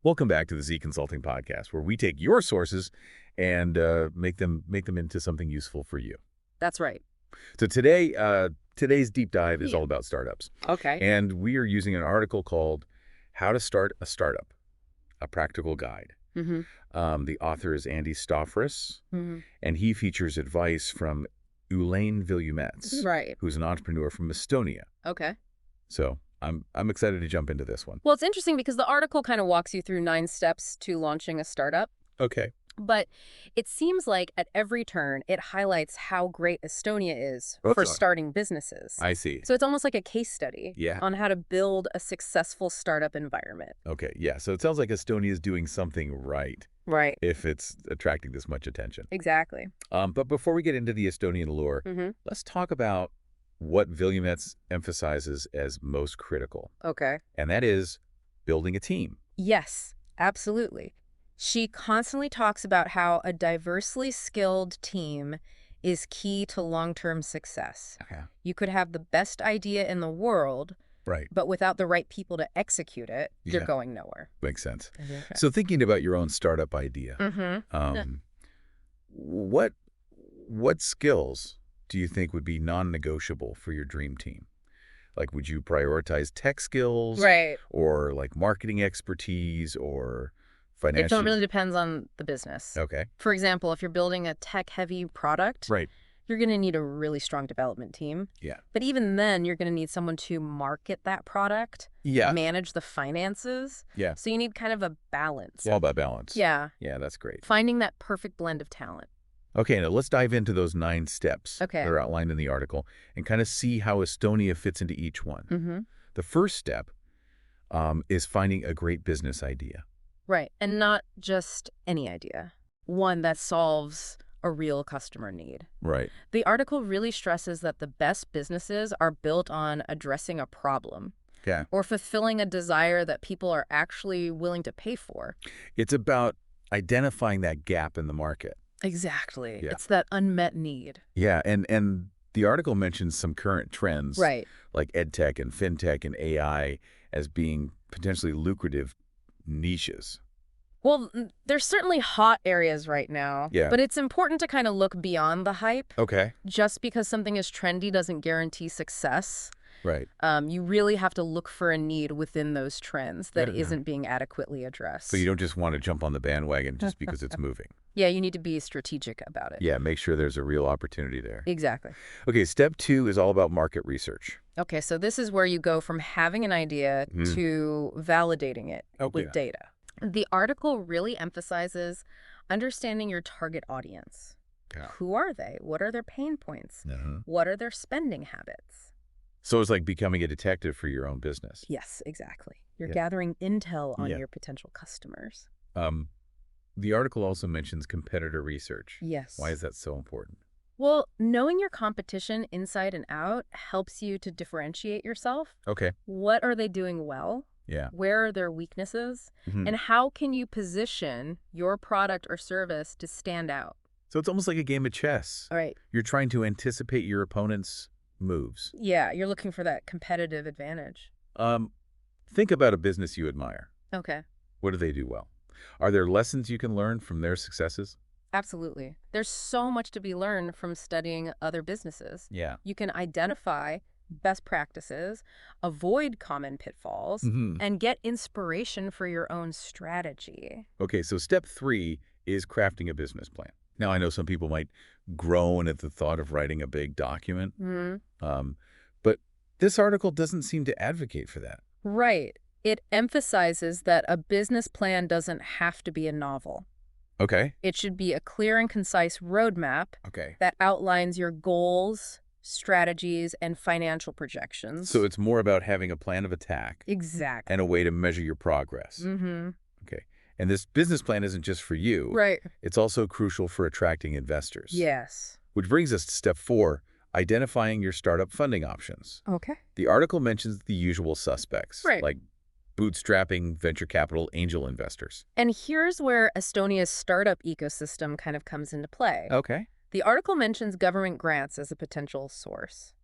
Welcome back to the Z Consulting Podcast, where we take your sources and make them into something useful for you. That's right. So today's deep dive is Yeah. all about startups. Okay. And we are using an article called How to Start a Startup, a Practical Guide. Mm-hmm. The author is Andy Stoffris, Mm-hmm. and he features advice from Elaine Villemets, Right. who's an entrepreneur from Estonia. Okay. So I'm excited to jump into this one. Well, it's interesting because the article kind of walks you through 9 steps to launching a startup. Okay. But it seems like at every turn, it highlights how great Estonia is Oh, for sorry. starting businesses. I see. So it's almost like a case study Yeah. on how to build a successful startup environment. Okay. Yeah. So it sounds like Estonia is doing something right Right. if it's attracting this much attention. Exactly. But before we get into the Estonian lure, Mm-hmm. let's talk about what Villemets emphasizes as most critical, Okay. and that is building a team. Yes, absolutely. She constantly talks about how a diversely skilled team is key to long-term success. Okay. You could have the best idea in the world, Right. but without the right people to execute it, you're Yeah. going nowhere. Makes sense. Okay. So thinking about your own startup idea, Mm-hmm. what skills do you think would be non-negotiable for your dream team? Like, would you prioritize tech skills, Right. or like marketing expertise, or financial? It really depends on the business. Okay. For example, if you're building a tech-heavy product, Right. you're going to need a really strong development team. Yeah. But even then, you're going to need someone to market that product, Yeah. manage the finances. Yeah. So you need kind of a balance. It's all about balance. Yeah. Yeah, that's great. Finding that perfect blend of talent. Okay, now let's dive into those 9 steps Okay. that are outlined in the article and kind of see how Estonia fits into each one. Mm-hmm. The first step is finding a great business idea. Right. And not just any idea. One that solves a real customer need. Right. The article really stresses that the best businesses are built on addressing a problem Yeah. or fulfilling a desire that people are actually willing to pay for. It's about identifying that gap in the market. Exactly. Yeah. It's that unmet need. Yeah, and the article mentions some current trends, Right. like edtech and fintech and AI, as being potentially lucrative niches. Well, there's certainly hot areas right now. Yeah. But it's important to kind of look beyond the hype. Okay. Just because something is trendy doesn't guarantee success. Right. You really have to look for a need within those trends that Yeah. isn't being adequately addressed. So you don't just want to jump on the bandwagon just because it's moving. Yeah, you need to be strategic about it. Yeah, make sure there's a real opportunity there. Exactly. Okay, step 2 is all about market research. Okay, so this is where you go from having an idea to validating it with yeah. data. The article really emphasizes understanding your target audience. Yeah. Who are they? What are their pain points? What are their spending habits? So it's like becoming a detective for your own business. Yes, exactly. You're Yeah. gathering intel on Yeah. your potential customers. The article also mentions competitor research. Yes. Why is that so important? Well, knowing your competition inside and out helps you to differentiate yourself. Okay. What are they doing well? Yeah. Where are their weaknesses? Mhm. And how can you position your product or service to stand out? So it's almost like a game of chess. All right. You're trying to anticipate your opponent's moves. Yeah, you're looking for that competitive advantage. Think about a business you admire. Okay. What do they do well? Are there lessons you can learn from their successes? Absolutely. There's so much to be learned from studying other businesses. Yeah. You can identify best practices, avoid common pitfalls, and get inspiration for your own strategy. Okay, so step 3 is crafting a business plan. Now, I know some people might groan at the thought of writing a big document, but this article doesn't seem to advocate for that. Right. It emphasizes that a business plan doesn't have to be a novel. Okay. It should be a clear and concise roadmap Okay. that outlines your goals, strategies, and financial projections. So it's more about having a plan of attack Exactly. and a way to measure your progress. Mm-hmm. Okay. And this business plan isn't just for you. Right. It's also crucial for attracting investors. Yes. Which brings us to step 4, identifying your startup funding options. Okay. The article mentions the usual suspects, Right. like bootstrapping, venture capital, angel investors. And here's where Estonia's startup ecosystem kind of comes into play. Okay. The article mentions government grants as a potential source.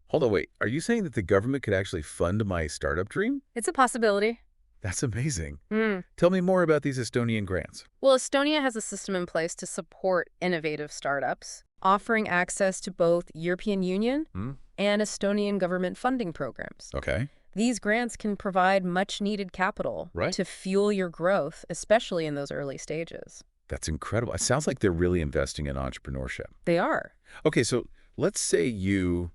Hold on, wait. Are you saying that the government could actually fund my startup dream? It's a possibility. That's amazing. Mm. Tell me more about these Estonian grants. Well, Estonia has a system in place to support innovative startups, offering access to both European Union Hmm? and Estonian government funding programs. Okay. These grants can provide much-needed capital Right. to fuel your growth, especially in those early stages. That's incredible. It sounds like they're really investing in entrepreneurship. They are. Okay, so let's say you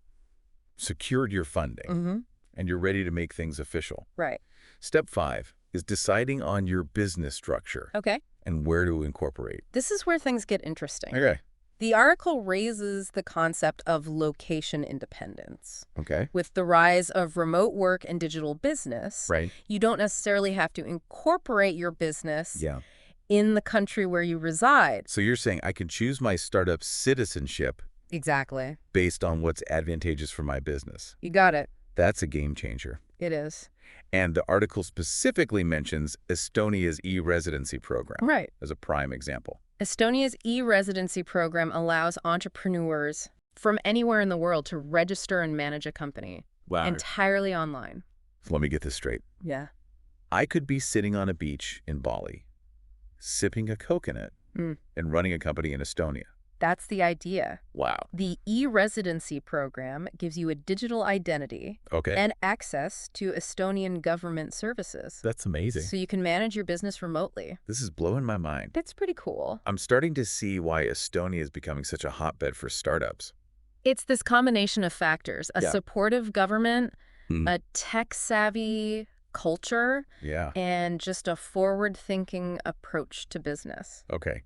secured your funding Mm-hmm. and you're ready to make things official. Right. Step 5 is deciding on your business structure Okay. and where to incorporate. This is where things get interesting. Okay. The article raises the concept of location independence. Okay. With the rise of remote work and digital business, Right. you don't necessarily have to incorporate your business Yeah. in the country where you reside. So you're saying I can choose my startup citizenship Exactly. based on what's advantageous for my business. You got it. That's a game changer. It is. And the article specifically mentions Estonia's e-residency program Right. as a prime example. Estonia's e-residency program allows entrepreneurs from anywhere in the world to register and manage a company Wow. entirely online. So let me get this straight. Yeah. I could be sitting on a beach in Bali, sipping a coconut, Mm. and running a company in Estonia. That's the idea. Wow. The e-residency program gives you a digital identity Okay. and access to Estonian government services. That's amazing. So you can manage your business remotely. This is blowing my mind. That's pretty cool. I'm starting to see why Estonia is becoming such a hotbed for startups. It's this combination of factors, a Yeah. supportive government, Hmm. a tech-savvy culture, Yeah. and just a forward-thinking approach to business. Okay.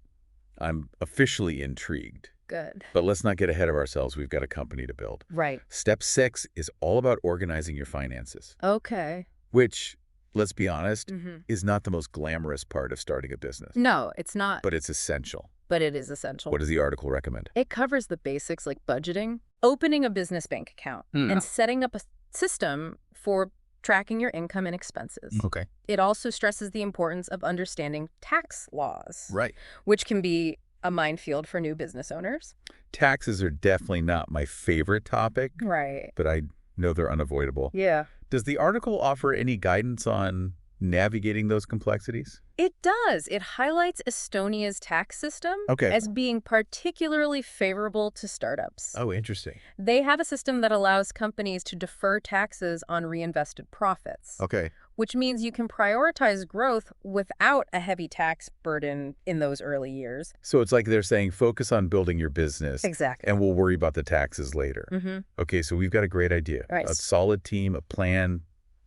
I'm officially intrigued. Good. But let's not get ahead of ourselves. We've got a company to build. Right. Step 6 is all about organizing your finances, Okay. which, let's be honest, Mm-hmm. is not the most glamorous part of starting a business. No, it's not, But it's essential. but it is essential. What does the article recommend? It covers the basics like budgeting, opening a business bank account, and setting up a system for tracking your income and expenses. Okay. It also stresses the importance of understanding tax laws, Right. which can be a minefield for new business owners. Taxes are definitely not my favorite topic, Right. but I know they're unavoidable. Yeah. Does the article offer any guidance on navigating those complexities? It does. It highlights Estonia's tax system Okay. as being particularly favorable to startups. Oh, interesting. They have a system that allows companies to defer taxes on reinvested profits, Okay. which means you can prioritize growth without a heavy tax burden in those early years. So it's like they're saying focus on building your business Exactly. and we'll worry about the taxes later. Mm-hmm. Okay, so we've got a great idea. Right. A solid team, a plan,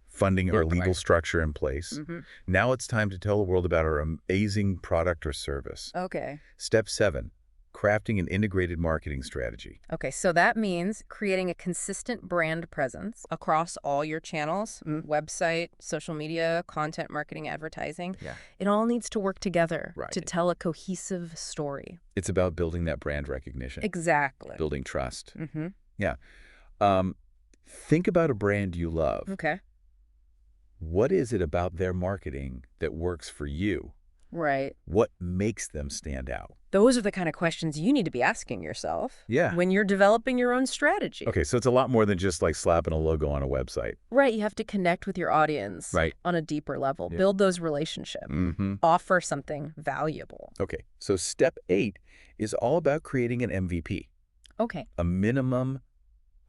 funding, our legal Right. structure in place. Mm-hmm. Now it's time to tell the world about our amazing product or service. Okay. Step 7, crafting an integrated marketing strategy. Okay, so that means creating a consistent brand presence across all your channels, website, social media, content marketing, advertising. Yeah. It all needs to work together Right. to tell a cohesive story. It's about building that brand recognition, Exactly. building trust. Mm-hmm. Yeah. Think about a brand you love. Okay. What is it about their marketing that works for you? Right. What makes them stand out? Those are the kind of questions you need to be asking yourself Yeah. when you're developing your own strategy. Okay, so it's a lot more than just like slapping a logo on a website. Right, you have to connect with your audience Right. on a deeper level, Yeah. build those relationships, Mm-hmm. offer something valuable. Okay, so step 8 is all about creating an MVP, Okay. a minimum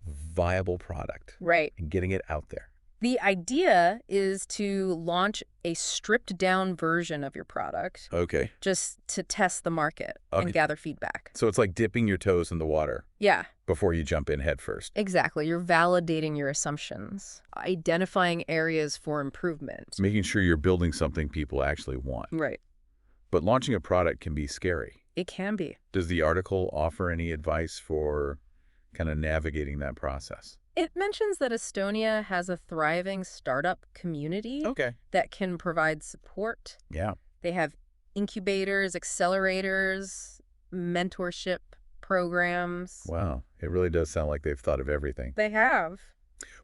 viable product, Right. and getting it out there. The idea is to launch a stripped-down version of your product Okay. just to test the market Okay. and gather feedback. So it's like dipping your toes in the water Yeah, before you jump in head first. exactly. You're validating your assumptions, identifying areas for improvement. Making sure you're building something people actually want. Right. But launching a product can be scary. It can be. Does the article offer any advice for kind of navigating that process? It mentions that Estonia has a thriving startup community Okay. that can provide support. Yeah. They have incubators, accelerators, mentorship programs. Wow. It really does sound like they've thought of everything. They have.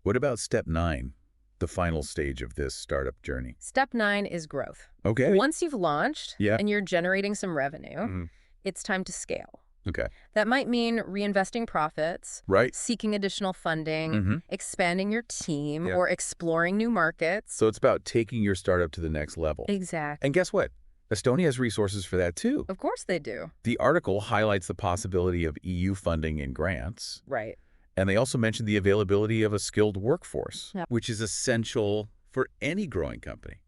What about step 9, the final stage of this startup journey? Step 9 is growth. Okay. Once you've launched Yeah. and you're generating some revenue, Mhm. it's time to scale. Okay. That might mean reinvesting profits, Right. seeking additional funding, Mm-hmm. expanding your team, Yeah. or exploring new markets. So it's about taking your startup to the next level. Exactly. And guess what? Estonia has resources for that too. Of course they do. The article highlights the possibility of EU funding and grants, Right. and they also mention the availability of a skilled workforce, Yep. which is essential for any growing company.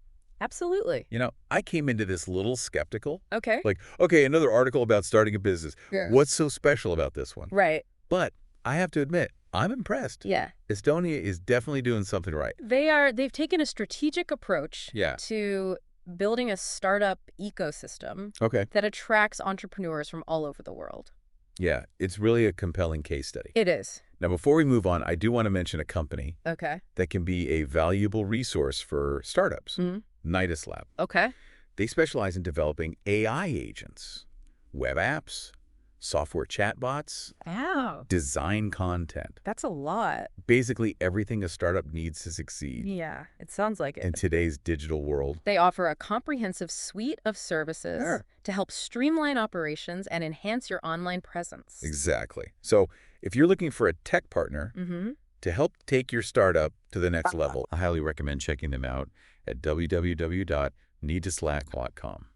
Absolutely. I came into this little skeptical. Okay. Like, okay, another article about starting a business. Yeah. What's so special about this one? Right. But I have to admit, I'm impressed. Yeah. Estonia is definitely doing something right. They've taken a strategic approach Yeah. to building a startup ecosystem Okay. that attracts entrepreneurs from all over the world. Yeah, it's really a compelling case study. It is. Now, before we move on, I do want to mention a company Okay. that can be a valuable resource for startups. Mm-hmm. Nidus Lab. Okay. They specialize in developing AI agents, web apps, software chatbots, Wow. design content. That's a lot. Basically everything a startup needs to succeed Yeah, it sounds like it. in today's digital world. They offer a comprehensive suite of services Sure. to help streamline operations and enhance your online presence. Exactly. So if you're looking for a tech partner Mm-hmm. to help take your startup to the next level, I highly recommend checking them out at www.needtoslack.com.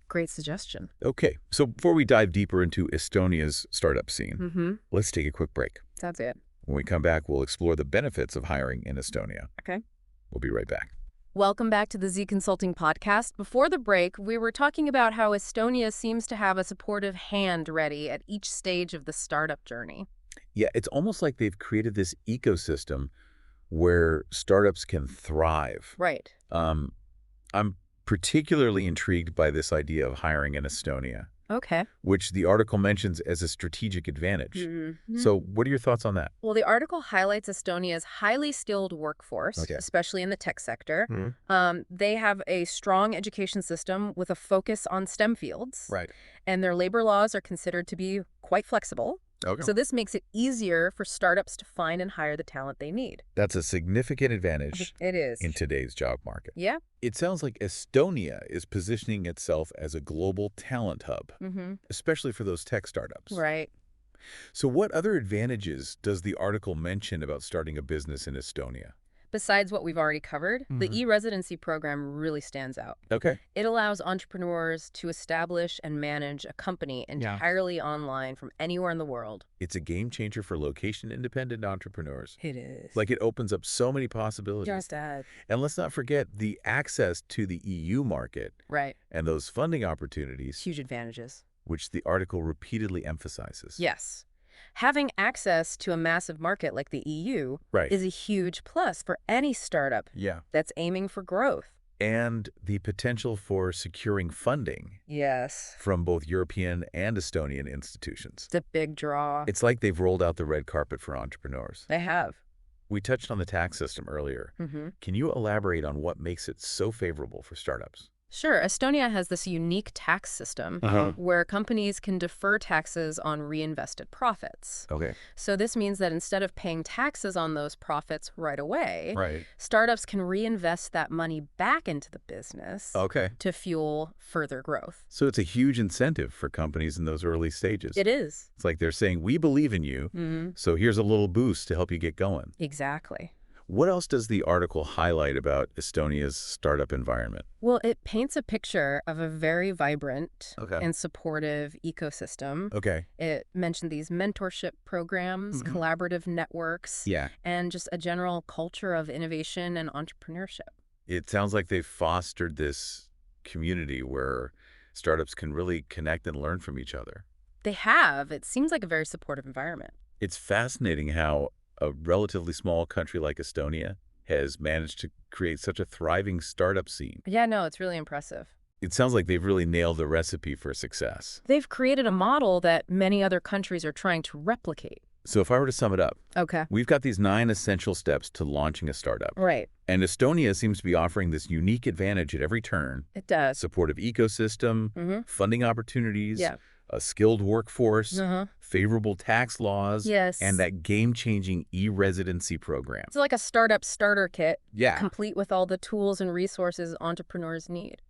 Great suggestion. Okay, so before we dive deeper into Estonia's startup scene, Mm-hmm. let's take a quick break. Sounds good. When we come back, we'll explore the benefits of hiring in Estonia. Okay. We'll be right back. Welcome back to the Z Consulting podcast. Before the break, we were talking about how Estonia seems to have a supportive hand ready at each stage of the startup journey. Yeah, it's almost like they've created this ecosystem where startups can thrive. Right. I'm particularly intrigued by this idea of hiring in Estonia, Okay. which the article mentions as a strategic advantage. Mm-hmm. So what are your thoughts on that? Well, the article highlights Estonia's highly skilled workforce, Okay. especially in the tech sector. Mm-hmm. They have a strong education system with a focus on STEM fields. Right. And their labor laws are considered to be quite flexible. Okay. So this makes it easier for startups to find and hire the talent they need. That's a significant advantage It is. in today's job market. Yeah. It sounds like Estonia is positioning itself as a global talent hub, Mm-hmm. especially for those tech startups. Right. So what other advantages does the article mention about starting a business in Estonia? Besides what we've already covered, the Mhm. e-residency program really stands out. Okay. It allows entrepreneurs to establish and manage a company entirely online from anywhere in the world. It's a game changer for location-independent entrepreneurs. It is. Like, it opens up so many possibilities. Just that. And let's not forget the access to the EU market Right. and those funding opportunities, Huge advantages. which the article repeatedly emphasizes. Yes. Having access to a massive market like the EU Right. is a huge plus for any startup Yeah. that's aiming for growth. And the potential for securing funding Yes. from both European and Estonian institutions. It's a big draw. It's like they've rolled out the red carpet for entrepreneurs. They have. We touched on the tax system earlier. Mm-hmm. Can you elaborate on what makes it so favorable for startups? Sure. Estonia has this unique tax system where companies can defer taxes on reinvested profits. Okay. So this means that instead of paying taxes on those profits right away, Right. startups can reinvest that money back into the business Okay. to fuel further growth. So it's a huge incentive for companies in those early stages. It is. It's like they're saying, we believe in you, Mm-hmm. so here's a little boost to help you get going. Exactly. What else does the article highlight about Estonia's startup environment? Well, it paints a picture of a very vibrant Okay. and supportive ecosystem. Okay. It mentioned these mentorship programs, Mhm. collaborative networks, Yeah. and just a general culture of innovation and entrepreneurship. It sounds like they've fostered this community where startups can really connect and learn from each other. They have. It seems like a very supportive environment. It's fascinating how a relatively small country like Estonia has managed to create such a thriving startup scene. Yeah, no, it's really impressive. It sounds like they've really nailed the recipe for success. They've created a model that many other countries are trying to replicate. So if I were to sum it up, Okay. we've got these 9 essential steps to launching a startup. Right. And Estonia seems to be offering this unique advantage at every turn. It does. Supportive ecosystem, Mm-hmm. funding opportunities, Yeah. a skilled workforce, Uh-huh. favorable tax laws, Yes. and that game-changing e-residency program. It's like a startup starter kit, Yeah. complete with all the tools and resources entrepreneurs need.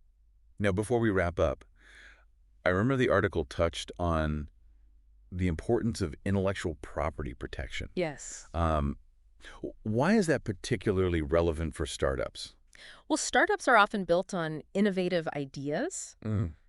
Now, before we wrap up, I remember the article touched on the importance of intellectual property protection. Yes. Why is that particularly relevant for startups? Well, startups are often built on innovative ideas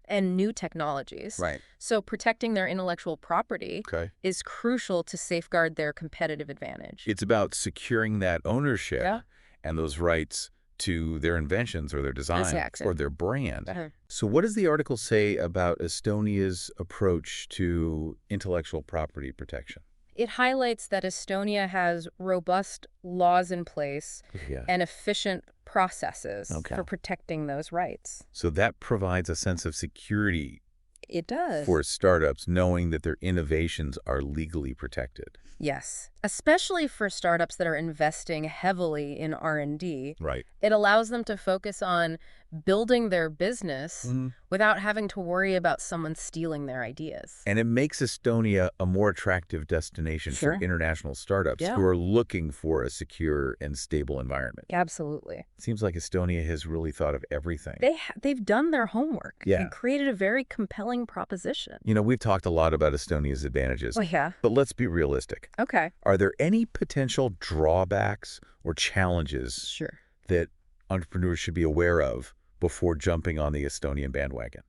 and new technologies. Right. So protecting their intellectual property Okay. is crucial to safeguard their competitive advantage. It's about securing that ownership Yeah. and those rights to their inventions or their design Exactly. or their brand. Uh-huh. So what does the article say about Estonia's approach to intellectual property protection? It highlights that Estonia has robust laws in place Yeah. and efficient processes Okay. for protecting those rights. So that provides a sense of security It does. for startups knowing that their innovations are legally protected. Yes, especially for startups that are investing heavily in R&D. Right. It allows them to focus on building their business without having to worry about someone stealing their ideas. And it makes Estonia a more attractive destination Sure. for international startups Yeah. who are looking for a secure and stable environment. Absolutely. Seems like Estonia has really thought of everything. They've done their homework. Yeah. And created a very compelling proposition. You know, we've talked a lot about Estonia's advantages, Oh, yeah. but let's be realistic. Okay. Are there any potential drawbacks or challenges Sure. that entrepreneurs should be aware of before jumping on the Estonian bandwagon?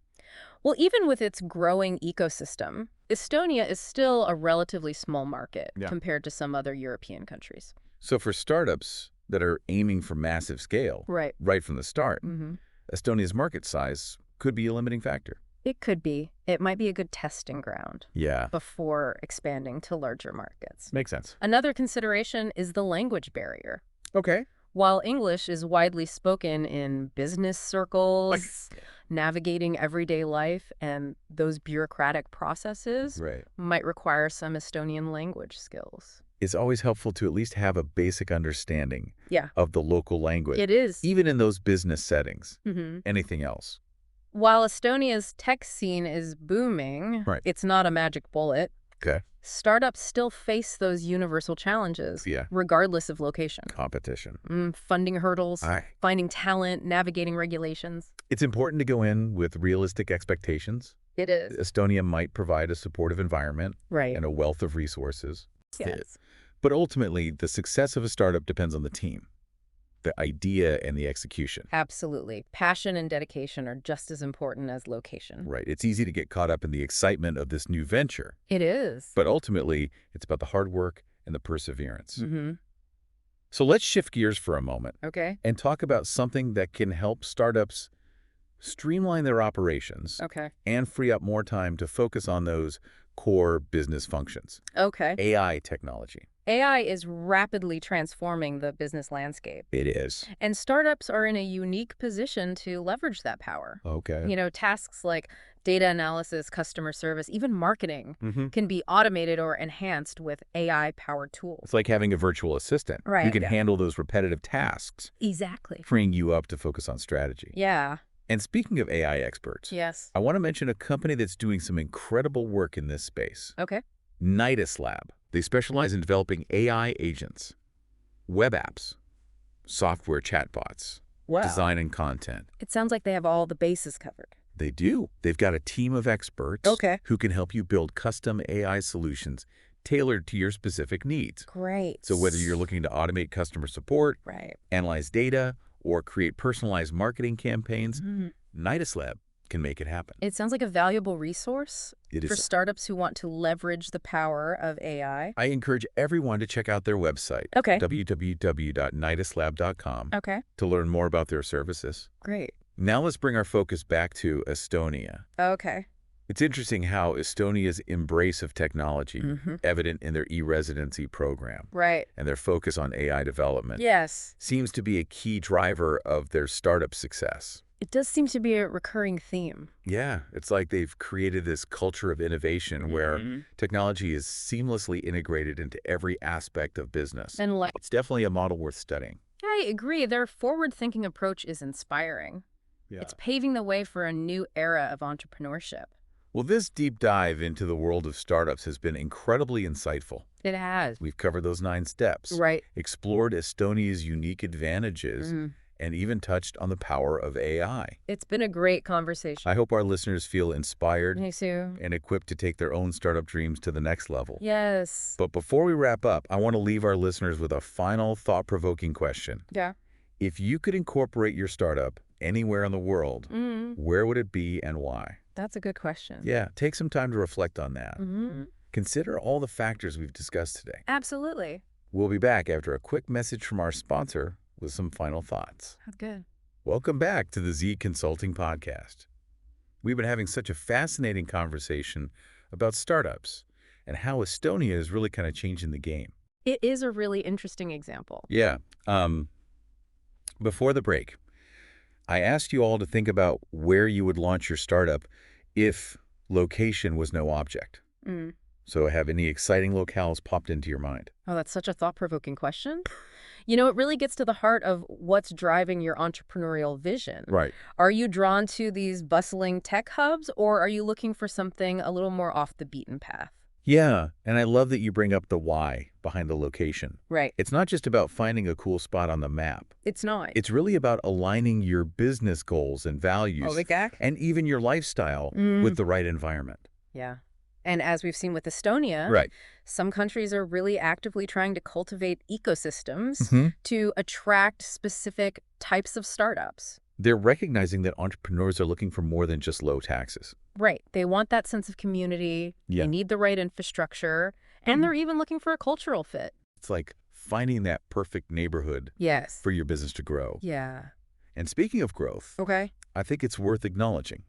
Well, even with its growing ecosystem, Estonia is still a relatively small market compared to some other European countries. So for startups that are aiming for massive scale Right. from the start, Estonia's market size could be a limiting factor. It could be. It might be a good testing ground Yeah. before expanding to larger markets. Makes sense. Another consideration is the language barrier. Okay. While English is widely spoken in business circles, navigating everyday life and those bureaucratic processes Right. might require some Estonian language skills. It's always helpful to at least have a basic understanding Yeah. of the local language. It is. Even in those business settings. Mm-hmm. Anything else? While Estonia's tech scene is booming, it's not a magic bullet. Okay. Startups still face those universal challenges, regardless of location. Competition. Funding hurdles, Aye. finding talent, navigating regulations. It's important to go in with realistic expectations. It is. Estonia might provide a supportive environment Right. and a wealth of resources. Yes. But ultimately, the success of a startup depends on the team, the idea, and the execution. Absolutely. Passion and dedication are just as important as location. Right. It's easy to get caught up in the excitement of this new venture. It is. But ultimately, it's about the hard work and the perseverance. Mm-hmm. So let's shift gears for a moment Okay. and talk about something that can help startups streamline their operations Okay. and free up more time to focus on those core business functions. Okay. AI technology. AI is rapidly transforming the business landscape. It is. And startups are in a unique position to leverage that power. Okay. You know, tasks like data analysis, customer service, even marketing can be automated or enhanced with AI-powered tools. It's like having a virtual assistant. Right. You can handle those repetitive tasks, Exactly. freeing you up to focus on strategy. Yeah. And speaking of AI experts, Yes. I want to mention a company that's doing some incredible work in this space. Okay. iterate. They specialize in developing AI agents, web apps, software chatbots, Wow. design and content. It sounds like they have all the bases covered. They do. They've got a team of experts who can help you build custom AI solutions tailored to your specific needs. Great. So whether you're looking to automate customer support, Right. analyze data, or create personalized marketing campaigns, iterate can make it happen. It sounds like a valuable resource It for is. startups who want to leverage the power of AI. I encourage everyone to check out their website, Okay. www.nituslab.com, Okay. to learn more about their services. Great. Now let's bring our focus back to Estonia. Okay. It's interesting how Estonia's embrace of technology, evident in their e-residency program Right. and their focus on AI development, Yes. seems to be a key driver of their startup success. It does seem to be a recurring theme. Yeah, it's like they've created this culture of innovation where technology is seamlessly integrated into every aspect of business. And It's definitely a model worth studying. I agree. Their forward-thinking approach is inspiring. Yeah. It's paving the way for a new era of entrepreneurship. Well, this deep dive into the world of startups has been incredibly insightful. It has. We've covered those 9 steps, Right. explored Estonia's unique advantages, and even touched on the power of AI. It's been a great conversation. I hope our listeners feel inspired Me too. and equipped to take their own startup dreams to the next level. Yes. But before we wrap up, I want to leave our listeners with a final thought-provoking question. Yeah. If you could incorporate your startup anywhere in the world, where would it be and why? That's a good question. Yeah, take some time to reflect on that. Mm-hmm. Consider all the factors we've discussed today. Absolutely. We'll be back after a quick message from our sponsor with some final thoughts. That's good. Welcome back to the Z Consulting Podcast. We've been having such a fascinating conversation about startups and how Estonia is really kind of changing the game. It is a really interesting example. Yeah. Before the break, I asked you all to think about where you would launch your startup if location was no object. So have any exciting locales popped into your mind? Oh, that's such a thought-provoking question. You know, it really gets to the heart of what's driving your entrepreneurial vision. Right. Are you drawn to these bustling tech hubs, or are you looking for something a little more off the beaten path? Yeah, and I love that you bring up the why behind the location. Right. It's not just about finding a cool spot on the map. It's not. It's really about aligning your business goals and values Oh, exactly. and even your lifestyle with the right environment. Yeah. And as we've seen with Estonia, Right. some countries are really actively trying to cultivate ecosystems to attract specific types of startups. They're recognizing that entrepreneurs are looking for more than just low taxes. Right. They want that sense of community. Yeah. They need the right infrastructure. And they're even looking for a cultural fit. It's like finding that perfect neighborhood Yes. for your business to grow. Yeah. And speaking of growth, Okay. I think it's worth acknowledging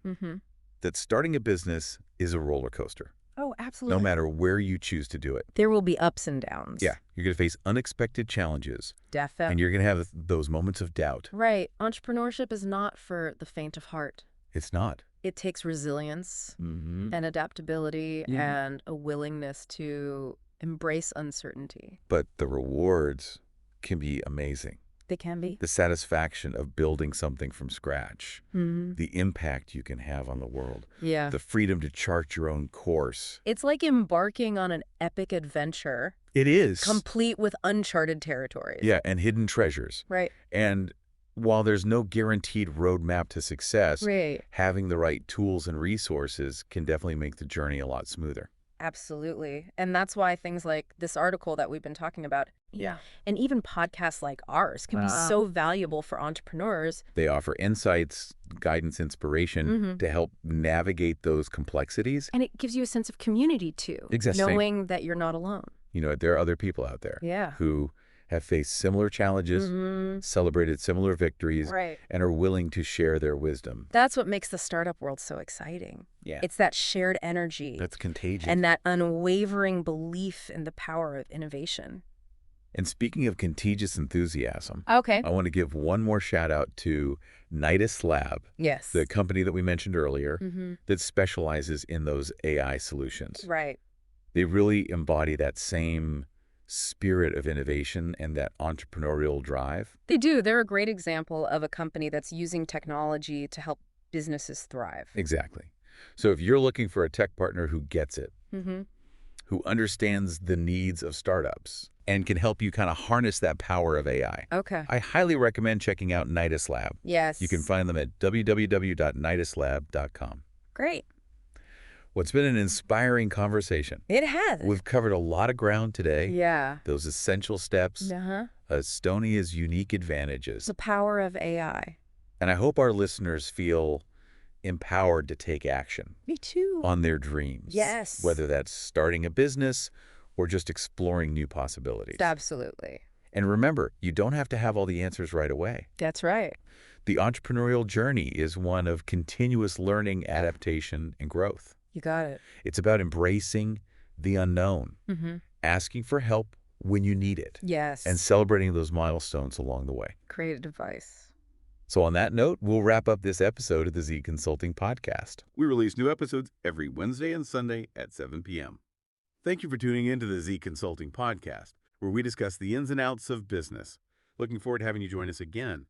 that starting a business is a roller coaster, Oh, absolutely. no matter where you choose to do it. There will be ups and downs. Yeah, you're going to face unexpected challenges, Definitely. and you're going to have those moments of doubt. Right. Entrepreneurship is not for the faint of heart. It's not. It takes resilience and adaptability and a willingness to embrace uncertainty. But the rewards can be amazing. They can be. The satisfaction of building something from scratch, the impact you can have on the world, Yeah. the freedom to chart your own course. It's like embarking on an epic adventure, It is. complete with uncharted territories. Yeah, and hidden treasures. Right. And while there's no guaranteed roadmap to success, Right. having the right tools and resources can definitely make the journey a lot smoother. Absolutely. And that's why things like this article that we've been talking about, Yeah. and even podcasts like ours can be so valuable for entrepreneurs. They offer insights, guidance, inspiration to help navigate those complexities. And it gives you a sense of community, too. Exactly. Knowing that you're not alone. You know, there are other people out there Yeah. who have faced similar challenges, celebrated similar victories, Right. and are willing to share their wisdom. That's what makes the startup world so exciting. Yeah. It's that shared energy That's contagious. and that unwavering belief in the power of innovation. And speaking of contagious enthusiasm, Okay. I want to give one more shout out to Nidus Lab, Yes. the company that we mentioned earlier that specializes in those AI solutions. Right. They really embody that same spirit of innovation and that entrepreneurial drive. They do. They're a great example of a company that's using technology to help businesses thrive. Exactly. So if you're looking for a tech partner who gets it, who understands the needs of startups, and can help you kind of harness that power of AI, Okay. I highly recommend checking out Nidus Lab. Yes. You can find them at www.niduslab.com. Great. Well, it's been an inspiring conversation. It has. We've covered a lot of ground today. Yeah. Those essential steps, Estonia's unique advantages. The power of AI. And I hope our listeners feel empowered to take action Me too. on their dreams. Yes. Whether that's starting a business or just exploring new possibilities. Absolutely. And remember, you don't have to have all the answers right away. That's right. The entrepreneurial journey is one of continuous learning, adaptation, and growth. You got it. It's about embracing the unknown, asking for help when you need it, Yes. and celebrating those milestones along the way. Great advice. So on that note, we'll wrap up this episode of the Z Consulting Podcast. We release new episodes every Wednesday and Sunday at 7 p.m. Thank you for tuning in to the Z Consulting Podcast, where we discuss the ins and outs of business. Looking forward to having you join us again.